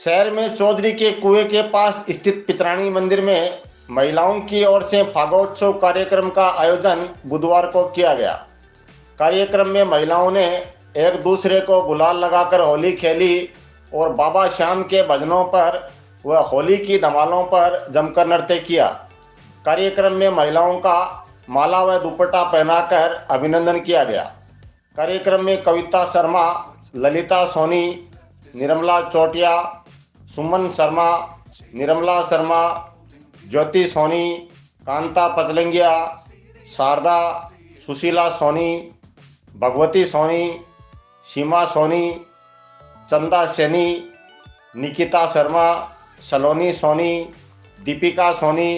शहर में चौधरी के कुएं के पास स्थित पितरानी मंदिर में महिलाओं की ओर से फागोत्सव कार्यक्रम का आयोजन बुधवार को किया गया। कार्यक्रम में महिलाओं ने एक दूसरे को गुलाल लगाकर होली खेली और बाबा श्याम के भजनों पर व होली की धमालों पर जमकर नृत्य किया। कार्यक्रम में महिलाओं का माला व दुपट्टा पहनाकर अभिनंदन किया गया। कार्यक्रम में कविता शर्मा, ललिता सोनी, निर्मला चौटिया, सुमन शर्मा, निर्मला शर्मा, ज्योति सोनी, कांता पचलंगिया, शारदा, सुशीला सोनी, भगवती सोनी, सीमा सोनी, चंदा सैनी, निकिता शर्मा, सलोनी सोनी, दीपिका सोनी,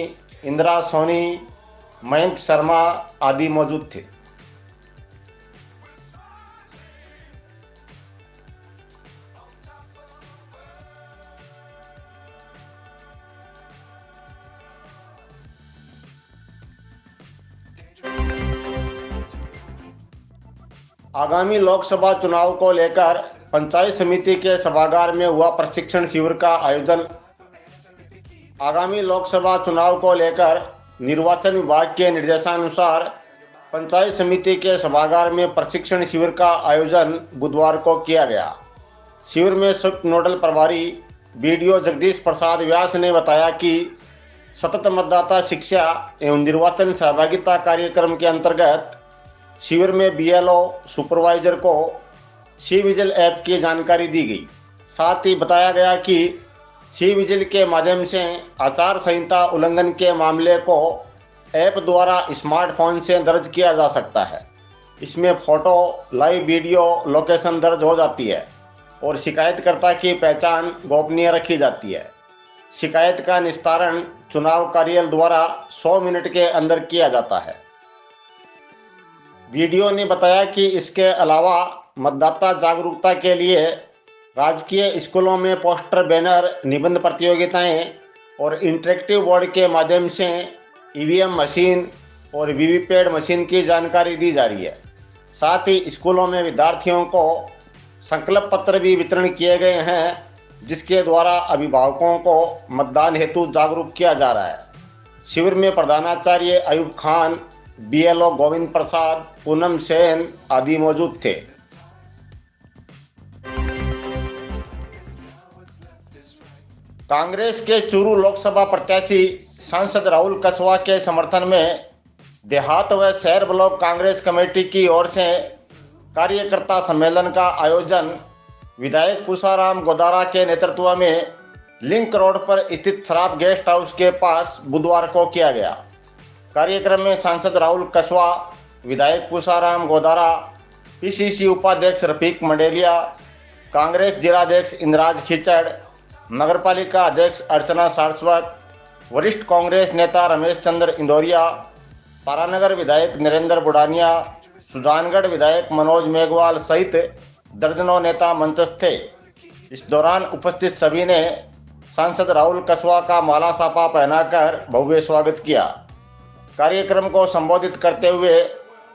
इंदिरा सोनी, मयंक शर्मा आदि मौजूद थे। आगामी लोकसभा चुनाव को लेकर पंचायत समिति के सभागार में हुआ प्रशिक्षण शिविर का आयोजन। आगामी लोकसभा चुनाव को लेकर निर्वाचन विभाग के निर्देशानुसार पंचायत समिति के सभागार में प्रशिक्षण शिविर का आयोजन बुधवार को किया गया। शिविर में संयुक्त नोडल प्रभारी बीडीओ जगदीश प्रसाद व्यास ने बताया कि सतत मतदाता शिक्षा एवं निर्वाचन सहभागिता कार्यक्रम के अंतर्गत शिविर में बीएलओ सुपरवाइजर को सी विजिल ऐप की जानकारी दी गई। साथ ही बताया गया कि सी विजिल के माध्यम से आचार संहिता उल्लंघन के मामले को ऐप द्वारा स्मार्टफोन से दर्ज किया जा सकता है। इसमें फोटो, लाइव वीडियो, लोकेशन दर्ज हो जाती है और शिकायतकर्ता की पहचान गोपनीय रखी जाती है। शिकायत का निस्तारण चुनाव कार्यालय द्वारा 100 मिनट के अंदर किया जाता है। वीडियो ने बताया कि इसके अलावा मतदाता जागरूकता के लिए राजकीय स्कूलों में पोस्टर, बैनर, निबंध प्रतियोगिताएं और इंटरेक्टिव बोर्ड के माध्यम से ईवीएम मशीन और वीवीपैट मशीन की जानकारी दी जा रही है। साथ ही स्कूलों में विद्यार्थियों को संकल्प पत्र भी वितरण किए गए हैं, जिसके द्वारा अभिभावकों को मतदान हेतु जागरूक किया जा रहा है। शिविर में प्रधानाचार्य अयूब खान, बीएलओ गोविंद प्रसाद, पूनम सेन आदि मौजूद थे। कांग्रेस के चूरू लोकसभा प्रत्याशी सांसद राहुल कसवा के समर्थन में देहात व शहर ब्लॉक कांग्रेस कमेटी की ओर से कार्यकर्ता सम्मेलन का आयोजन विधायक पूसाराम गोदारा के नेतृत्व में लिंक रोड पर स्थित शराब गेस्ट हाउस के पास बुधवार को किया गया। कार्यक्रम में सांसद राहुल कसवा, विधायक पूसाराम गोदारा, पीसीसी उपाध्यक्ष रफीक मंडेलिया, कांग्रेस जिलाध्यक्ष इंद्राज खिचड़, नगरपालिका अध्यक्ष अर्चना सारस्वत, वरिष्ठ कांग्रेस नेता रमेश चंद्र इंदौरिया, तारानगर विधायक नरेंद्र बुडानिया, सुजानगढ़ विधायक मनोज मेघवाल सहित दर्जनों नेता मंचस्थ थे। इस दौरान उपस्थित सभी ने सांसद राहुल कसवा का माला साफा पहनाकर भव्य स्वागत किया। कार्यक्रम को संबोधित करते हुए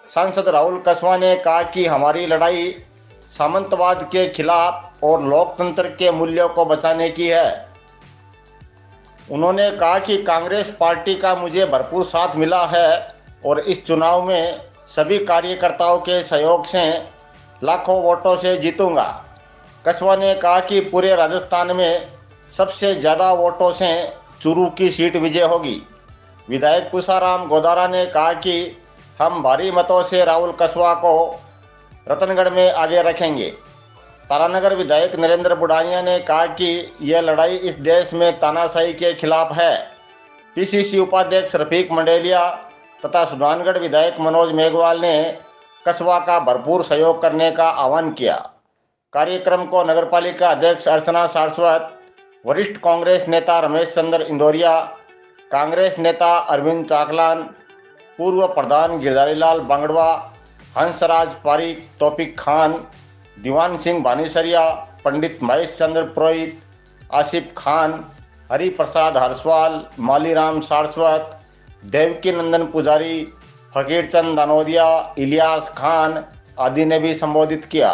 सांसद राहुल कसवा ने कहा कि हमारी लड़ाई सामंतवाद के खिलाफ और लोकतंत्र के मूल्यों को बचाने की है। उन्होंने कहा कि कांग्रेस पार्टी का मुझे भरपूर साथ मिला है और इस चुनाव में सभी कार्यकर्ताओं के सहयोग से लाखों वोटों से जीतूंगा। कसवा ने कहा कि पूरे राजस्थान में सबसे ज़्यादा वोटों से चूरू की सीट विजय होगी। विधायक पूसाराम गोदारा ने कहा कि हम भारी मतों से राहुल कसवा को रतनगढ़ में आगे रखेंगे। तारानगर विधायक नरेंद्र बुडानिया ने कहा कि यह लड़ाई इस देश में तानाशाही के खिलाफ है। पीसीसी उपाध्यक्ष रफीक मंडेलिया तथा सुजानगढ़ विधायक मनोज मेघवाल ने कसवा का भरपूर सहयोग करने का आह्वान किया। कार्यक्रम को नगरपालिका अध्यक्ष अर्चना सारस्वत, वरिष्ठ कांग्रेस नेता रमेश चंद्र इंदौरिया, कांग्रेस नेता अरविंद चाकलान, पूर्व प्रधान गिरधारीलाल बांगड़वा, हंसराज पारिक, तौफीक खान, दीवान सिंह भानीसरिया, पंडित महेश चंद्र पुरोहित, आसिफ खान, हरि प्रसाद हरसवाल, मालीराम सारस्वत, देवकी नंदन पुजारी, फकीरचंद दानोदिया, इलियास खान आदि ने भी संबोधित किया।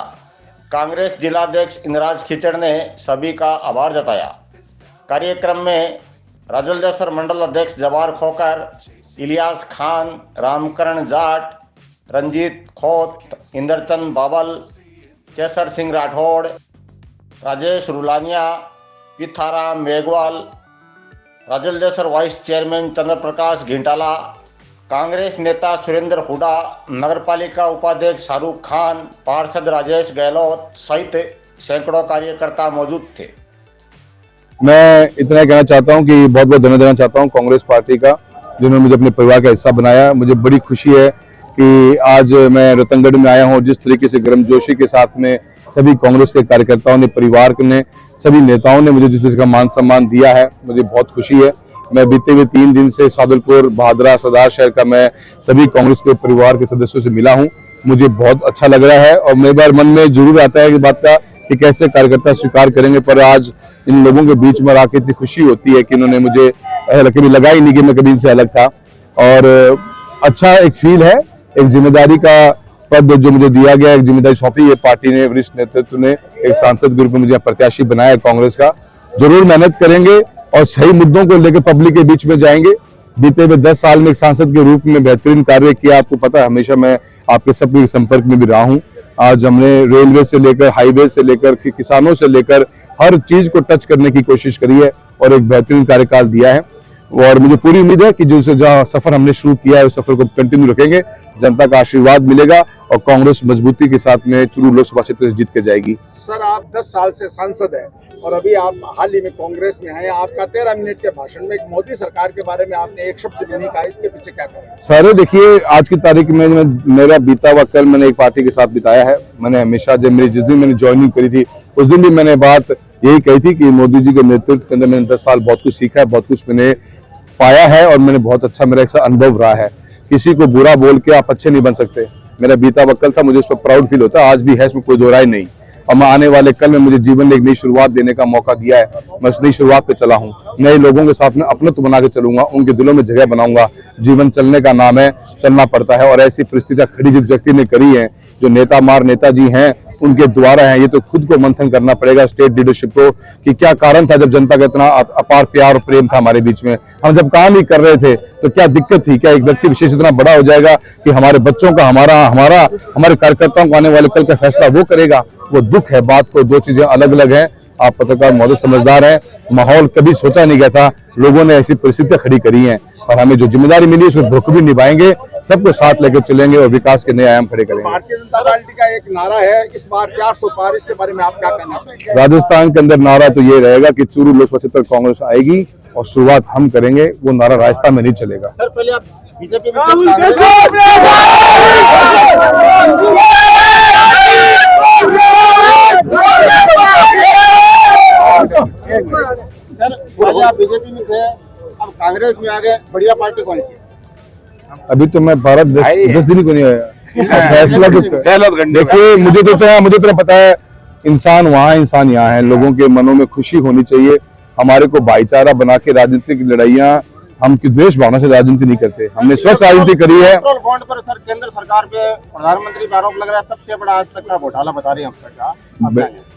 कांग्रेस जिलाध्यक्ष इंद्राज खिचड़ ने सभी का आभार जताया। कार्यक्रम में राजलदेसर मंडल अध्यक्ष जवार खोकर, इलियास खान, रामकरण जाट, रंजीत खोत, इंद्रचंद बाबल, केसर सिंह राठौड़, राजेश रुलानिया, पिथाराम मेघवाल, राजलदेसर वाइस चेयरमैन चंद्र प्रकाश घिंटाला, कांग्रेस नेता सुरेंद्र हुडा, नगरपालिका उपाध्यक्ष शाहरुख खान, पार्षद राजेश गहलोत सहित सैकड़ों कार्यकर्ता मौजूद थे। मैं इतना कहना चाहता हूं कि बहुत बहुत धन्यवाद देना चाहता हूं कांग्रेस पार्टी का, जिन्होंने मुझे अपने परिवार का हिस्सा बनाया। मुझे बड़ी खुशी है कि आज मैं रतनगढ़ में आया हूं। जिस तरीके से गर्मजोशी के साथ में सभी कांग्रेस के कार्यकर्ताओं ने, परिवार ने, सभी नेताओं ने मुझे जिस तरह का मान सम्मान दिया है, मुझे बहुत खुशी है। मैं बीते हुए 3 दिन से सादुलपुर, भादरा, सरदार शहर का मैं सभी कांग्रेस के परिवार के सदस्यों से मिला हूं। मुझे बहुत अच्छा लग रहा है और मेरे बार मन में जरूर आता है कि बात का कि कैसे कार्यकर्ता स्वीकार करेंगे, पर आज इन लोगों के बीच में आके इतनी खुशी होती है कि इन्होंने मुझे कभी लगा ही नहीं कि मैं कभी इनसे अलग था। और अच्छा एक फील है, एक जिम्मेदारी का पद जो मुझे दिया गया, एक जिम्मेदारी सौंपी है पार्टी ने, वरिष्ठ नेतृत्व ने, एक सांसद ग्रुप में मुझे प्रत्याशी बनाया कांग्रेस का। जरूर मेहनत करेंगे और सही मुद्दों को लेकर पब्लिक के बीच में जाएंगे। बीते हुए 10 साल में एक सांसद के रूप में बेहतरीन कार्य किया, आपको पता है, हमेशा मैं आपके सबके संपर्क में भी रहा हूं। आज हमने रेलवे से लेकर, हाईवे से लेकर, किसानों से लेकर हर चीज को टच करने की कोशिश करी है और एक बेहतरीन कार्यकाल दिया है। और मुझे पूरी उम्मीद है कि जो सफर हमने शुरू किया है उस सफर को कंटिन्यू रखेंगे, जनता का आशीर्वाद मिलेगा और कांग्रेस मजबूती के साथ में चुरू लोकसभा क्षेत्र से जीत के जाएगी। सर, आप 10 साल से सांसद हैं और अभी आप हाल ही में कांग्रेस में हैं। आपका 13 मिनट के भाषण में मोदी सरकार के बारे में आपने एक शब्द भी नहीं कहा, इसके पीछे क्या कहा? सर देखिए, आज की तारीख में मेरा बीता हुआ कल मैंने एक पार्टी के साथ बिताया है। मैंने हमेशा, जब मेरी जिस दिन मैंने ज्वाइनिंग करी थी उस दिन भी मैंने बात यही कही थी कि मोदी जी के नेतृत्व के अंदर मैंने 10 साल बहुत कुछ सीखा है, बहुत कुछ मैंने पाया है और मैंने बहुत अच्छा मेरा एक अनुभव रहा है। किसी को बुरा बोल के आप अच्छे नहीं बन सकते। मेरा बीता हुआ कल था, मुझे इस पर प्राउड फील होता है, आज भी है, इसमें कोई दो राय नहीं। और मैं आने वाले कल में मुझे जीवन में एक नई शुरुआत देने का मौका दिया है। मैं उस नई शुरुआत पे चला हूँ, नए लोगों के साथ में अपनत्व बना के चलूंगा, उनके दिलों में जगह बनाऊंगा। जीवन चलने का नाम है, चलना पड़ता है और ऐसी परिस्थितियां खड़ी जिस व्यक्ति ने करी है, जो नेताजी हैं, उनके द्वारा है। ये तो खुद को मंथन करना पड़ेगा स्टेट लीडरशिप को कि क्या कारण था जब जनता का इतना अपार प्यार और प्रेम था हमारे बीच में। हम जब काम ही कर रहे थे तो क्या दिक्कत थी? क्या एक व्यक्ति विशेष इतना बड़ा हो जाएगा कि हमारे बच्चों का, हमारे कार्यकर्ताओं को आने वाले कल का फैसला वो करेगा? वो दुख है बात को, दो चीजें अलग अलग हैं। आप पत्रकार महोदय समझदार हैं, माहौल कभी सोचा नहीं गया था, लोगों ने ऐसी परिस्थितियां खड़ी करी हैं और हमें जो जिम्मेदारी मिली उसको बखूबी निभाएंगे, सबको साथ लेकर चलेंगे और विकास के नए आयाम खड़े करेंगे। भारतीय जनता पार्टी का एक नारा है इस बार 400 पार, इसके बारे में आप क्या कहना चाहेंगे? राजस्थान के अंदर नारा तो ये रहेगा कि चूरू लोकसभा क्षेत्र कांग्रेस आएगी और शुरुआत हम करेंगे, वो नारा राजस्थान में नहीं चलेगा। सर, पहले आप बीजेपी में थे, अब कांग्रेस में आ गए, बढ़िया पार्टी कौन सी? अभी तो मैं भारत 10 दिन को नहीं आया, फैसला तो देखिए, मुझे तो पता है, इंसान वहाँ, इंसान यहाँ है। लोगों के मनों में खुशी होनी चाहिए। हमारे को भाईचारा बना के राजनीतिक लड़ाइयाँ, हम द्वेष भावना से राजनीति नहीं करते, हमने स्वच्छ राजनीति करी है। पेट्रोल बॉन्ड पर सर केंद्र सरकार पे प्रधानमंत्री पे आरोप लग रहा है, सबसे बड़ा आज तक का घोटाला बता रही है।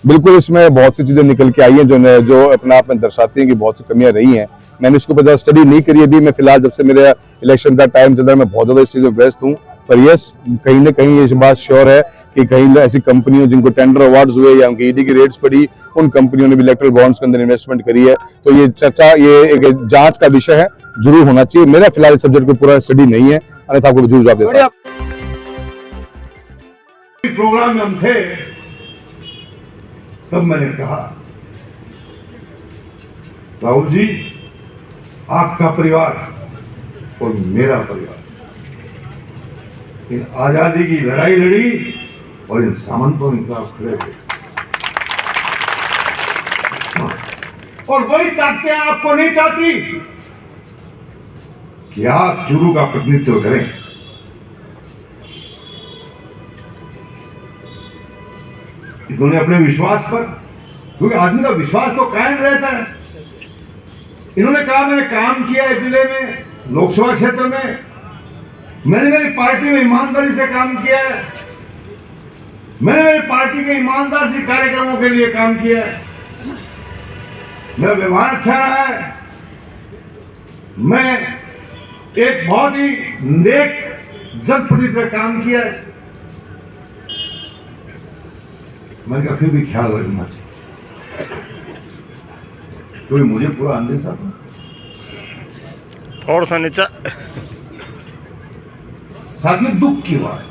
बिल्कुल, इसमें बहुत सी चीजें निकल के आई हैं जो अपने आप में दर्शाती हैं कि बहुत सी कमियां रही हैं। मैंने इसको ज़्यादा स्टडी नहीं करी अभी। मैं फिलहाल जब से मेरे इलेक्शन का टाइम चल रहा है, मैं बहुत ज्यादा इस चीज में व्यस्त हूँ। पर यस, कहीं ना कहीं ये बात श्योर है कि कहीं ऐसी कंपनियों जिनको टेंडर अवार्ड्स हुए या उनकी ईडी की रेट्स पड़ी, उन कंपनियों ने भी इलेक्ट्रल बॉन्ड्स के अंदर इन्वेस्टमेंट करी है। तो ये चर्चा, ये एक जांच का विषय है, जरूर होना चाहिए। मेरा फिलहाल इस सब्जेक्ट को पूरा स्टडी नहीं है, अन्यथा आपको जरूर जवाब देता हूं। प्रोग्राम में हम थे तब मैंने कहा, राहुल जी, आपका परिवार और मेरा परिवार इन आजादी की लड़ाई लड़ी और इन सामंतों के खिलाफ खड़े थे, और वही ताकतें आपको नहीं चाहती कि आप चूरू का प्रतिनिधित्व करें। इन्होंने अपने विश्वास पर, क्योंकि आदमी का विश्वास तो कायम रहता है, इन्होंने कहा मैंने काम किया है जिले में, लोकसभा क्षेत्र में, मैंने मेरी पार्टी में ईमानदारी से काम किया है, मैंने मेरी पार्टी के ईमानदार से कार्यक्रमों के लिए काम किया है, मेरा व्यवहार अच्छा रहा है, मैं एक बहुत ही नेक जनप्रतिनिधि का काम किया है। मैंने कहा फिर भी ख्याल रखना क्योंकि मुझे पूरा अंदेशा था। थोड़ा सा नीचा, साथ में दुख की बात,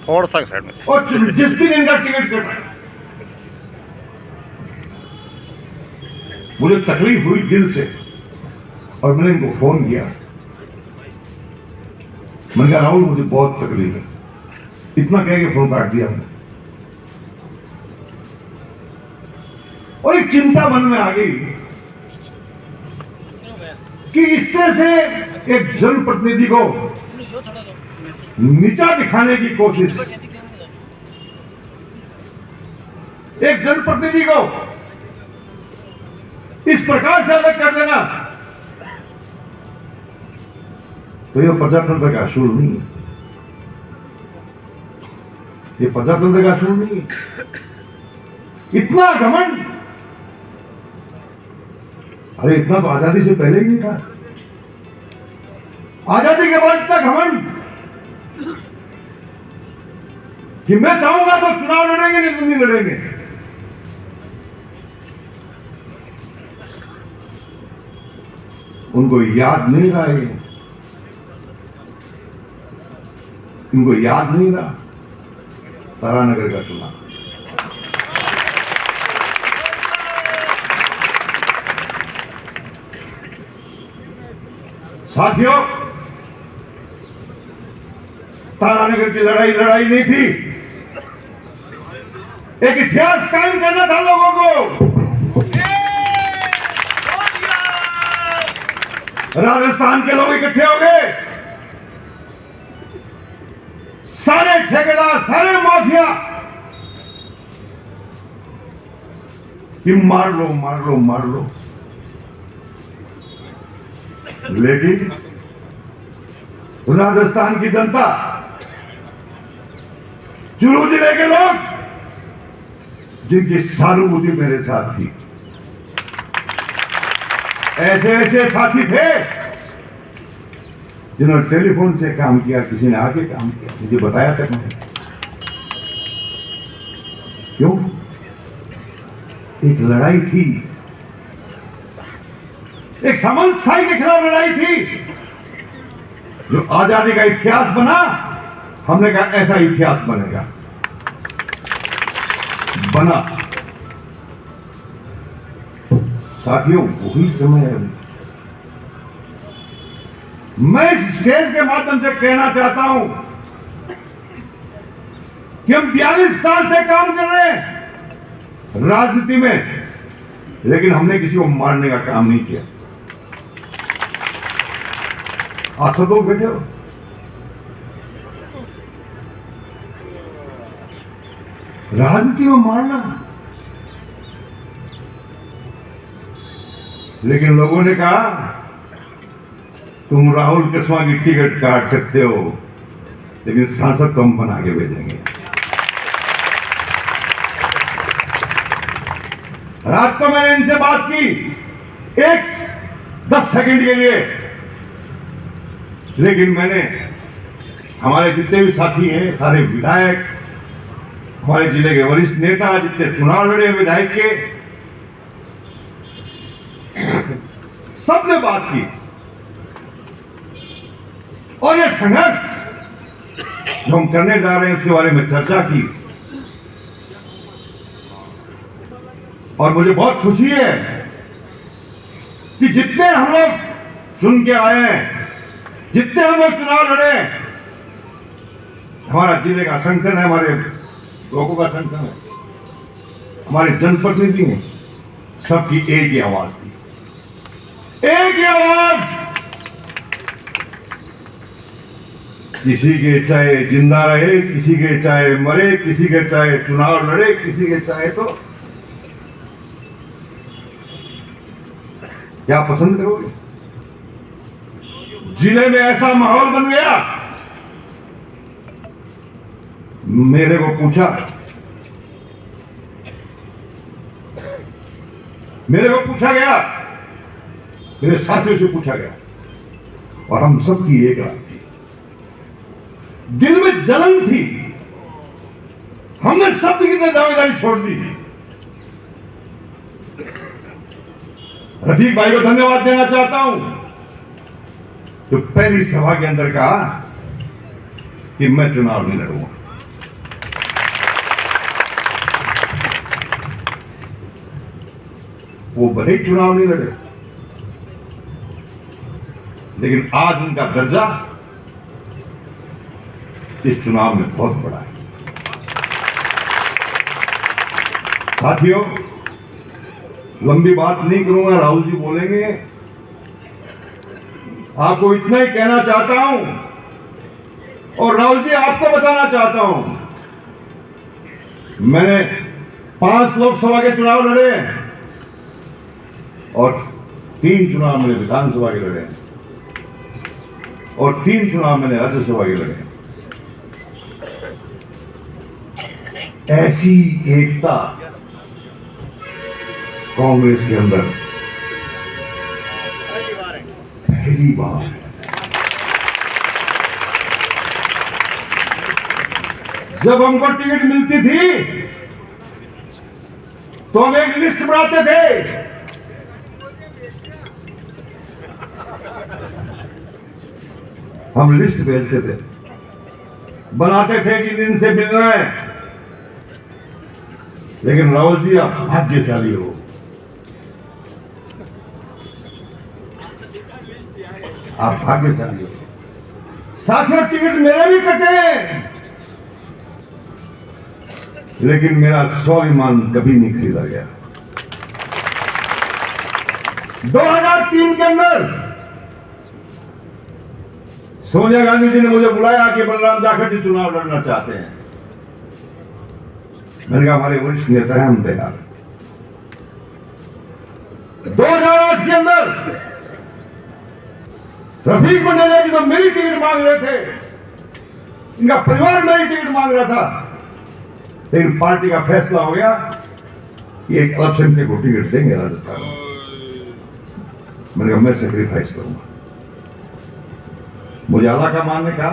थोड़ा सा साइड में। और जिस दिन इनका टिकट कटा मुझे तकलीफ हुई दिल से, और मैंने इनको फोन किया, मैंने कहा राहुल मुझे बहुत तकलीफ है, इतना कह के फोन काट दिया हमने। और एक चिंता मन में आ गई कि इस तरह से एक जनप्रतिनिधि को नीचा दिखाने की कोशिश, एक जनप्रतिनिधि को इस प्रकार से अलग कर देना, तो यह प्रजातंत्र का असूल नहीं है, ये प्रजातंत्र का असूल नहीं है। इतना घमंड, अरे इतना तो आजादी से पहले ही नहीं था, आजादी के बाद इतना घमंड कि मैं चाहूंगा तो चुनाव लड़ेंगे, नहीं तो नहीं लड़ेंगे। उनको याद नहीं रहा है, उनको याद नहीं रहा तारानगर का चुनाव। साथियों, तारानगर की लड़ाई नहीं थी, एक इतिहास कायम करना था लोगों को। राजस्थान के लोग इकट्ठे हो गए, सारे ठेकेदार, सारे माफिया कि मार लो मार लो मार लो, लेकिन राजस्थान की जनता, चुरू जिले के लोग जिनकी सहानुभूति मेरे साथ थी, ऐसे ऐसे साथी थे जिन्होंने टेलीफोन से काम किया, किसी ने आके काम किया, मुझे बताया तक नहीं। क्यों? एक लड़ाई थी, एक सामंतशाही के खिलाफ लड़ाई थी, जो आजादी का इतिहास बना। हमने कहा ऐसा इतिहास बनेगा, बना। साथियों, वही समय है। मैं इस स्टेज के माध्यम से कहना चाहता हूं कि हम 42 साल से काम कर रहे हैं राजनीति में, लेकिन हमने किसी को मारने का काम नहीं किया। आप सब लोग बैठे हो, राजनीति में मारना, लेकिन लोगों ने कहा तुम राहुल कस्वा की टिकट काट सकते हो, लेकिन सांसद को हम बना के भेजेंगे। रात को मैंने इनसे बात की, एक 10 सेकंड के लिए, लेकिन मैंने हमारे जितने भी साथी हैं, सारे विधायक, हमारे जिले के वरिष्ठ नेता, जितने चुनाव लड़े विधायक के, सबने बात की और ये संघर्ष जो हम करने जा रहे हैं उसके बारे में चर्चा की। और मुझे बहुत खुशी है कि जितने हम लोग चुन के आए हैं, जितने हम लोग चुनाव लड़े, हमारा जिले का संगठन है, हमारे लोगों का संगठन है, हमारे जनप्रतिनिधि हैं, सबकी एक ही आवाज थी, एक ही आवाज। किसी के चाहे जिंदा रहे, किसी के चाहे मरे, किसी के चाहे चुनाव लड़े, किसी के चाहे तो क्या पसंद करोगे। जिले में ऐसा माहौल बन गया मेरे को पूछा, गया, मेरे साथियों से पूछा गया, और हम सबकी एक रात थी, दिल में जलन थी, हमने शब्द की दावेदारी छोड़ दी। रफीक भाई को धन्यवाद देना चाहता हूं, तो पहली सभा के अंदर कहा कि मैं चुनाव नहीं लड़ूंगा। वो भले ही चुनाव नहीं लड़े, लेकिन आज उनका दर्जा इस चुनाव में बहुत बड़ा है। साथियों, लंबी बात नहीं करूंगा, राहुल जी बोलेंगे। आपको इतना ही कहना चाहता हूं, और राहुल जी आपको बताना चाहता हूं, मैंने 5 लोकसभा के चुनाव लड़े हैं और 3 चुनाव मैंने विधानसभा के लड़े हैं और 3 चुनाव मैंने राज्यसभा के लड़े हैं। ऐसी एकता कांग्रेस के अंदर पहली बार है। जब हमको टिकट मिलती थी तो हम एक लिस्ट बनाते थे, हम लिस्ट भेजते थे, बनाते थे कि इनसे मिलना है। लेकिन राहुल जी आप भाग्यशाली हो, आप भाग्यशाली हो। साथियों, टिकट मेरे भी कटे, लेकिन मेरा स्वाभिमान कभी नहीं खरीदा गया। 2003 के अंदर सोनिया गांधी जी ने मुझे बुलाया कि बलराम जाखड़ जी चुनाव लड़ना चाहते हैं। मैंने कहा हमारे वरिष्ठ नेता हैं, हम तैयार। 2008 के अंदर रफीक मंडलिया जी तो मेरी टिकट मांग रहे थे, इनका परिवार मेरी टिकट मांग रहा था, लेकिन पार्टी का फैसला हो गया कि एक अल्पसंख्यक को टिकट देंगे राजस्थान में। मैंने कहा मैं सेक्रीफाइस करूंगा। मुझे आला का मान ने कहा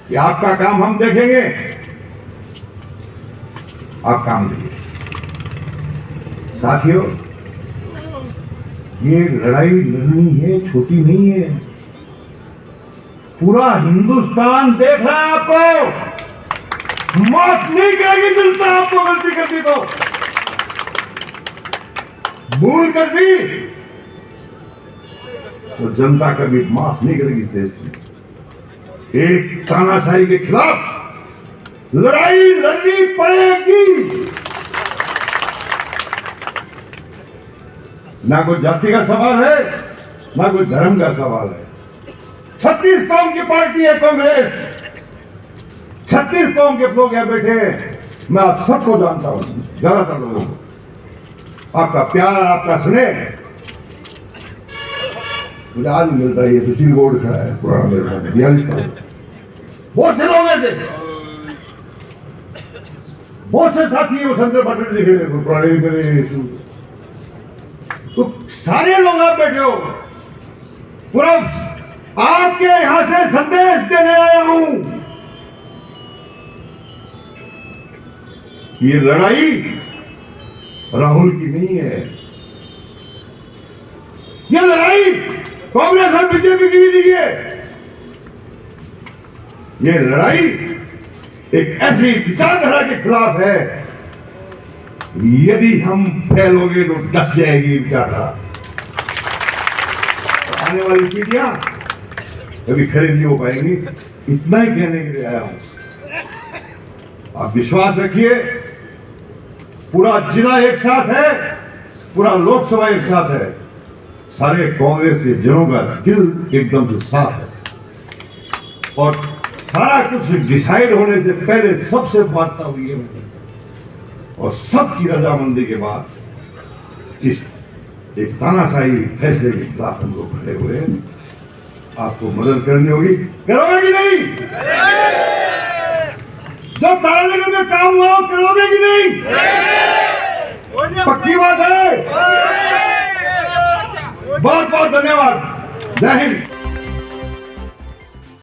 कि आपका काम हम देखेंगे, आप काम देखिए। साथियों, ये लड़ाई लड़नी है, छोटी नहीं है। पूरा हिंदुस्तान देख रहा है आपको, माफ नहीं करेगी जनता आपको गलती कर दी तो, भूल कर दी तो जनता कभी माफ नहीं करेगी इस देश की। एक तानाशाही के खिलाफ लड़ाई लड़नी पड़ेगी। ना कोई जाति का सवाल है, ना कोई धर्म का सवाल है। 36 कौम की पार्टी है कांग्रेस, 36 कौम के लोग यहां बैठे हैं। मैं आप सबको जानता हूं, ज्यादातर लोगों को। आपका प्यार, आपका स्नेह मुझे आज मिलता है। ये सुशील गौड़ खड़ा है, पुराना मेरे साथ 42 साल, बहुत से लोग ऐसे, बहुत से साथी वो संजय पाटिल दिख रहे थे पुराने मेरे। तो सारे लोग आप बैठे हो, पूरा आपके यहां से संदेश देने आया हूं। ये लड़ाई राहुल की नहीं है, ये लड़ाई कांग्रेस और बीजेपी की नहीं है। ये लड़ाई एक ऐसी विचारधारा के खिलाफ है, यदि हम फैलोगे तो डस जाएगी विचारधारा। आने वाली पीढ़ियां कभी खड़े नहीं हो पाएंगी। इतना ही कहने के लिए आया हूं। आप विश्वास रखिए, पूरा जिला एक साथ है, पूरा लोकसभा एक साथ है। सारे कांग्रेस के जनों का दिल एकदम से साफ है, और सारा कुछ डिसाइड होने से पहले सबसे वार्ता हुई है, और सबकी रजामंदी के बाद इस एक तानाशाही फैसले के खिलाफ हम लोग खड़े हुए हैं। आपको मदद करनी होगी, करोगे कि नहीं? जो तारानगर में काम हुआ वो करोगे कि नहीं? पक्की बात है। बहुत बहुत धन्यवाद। जय हिंद।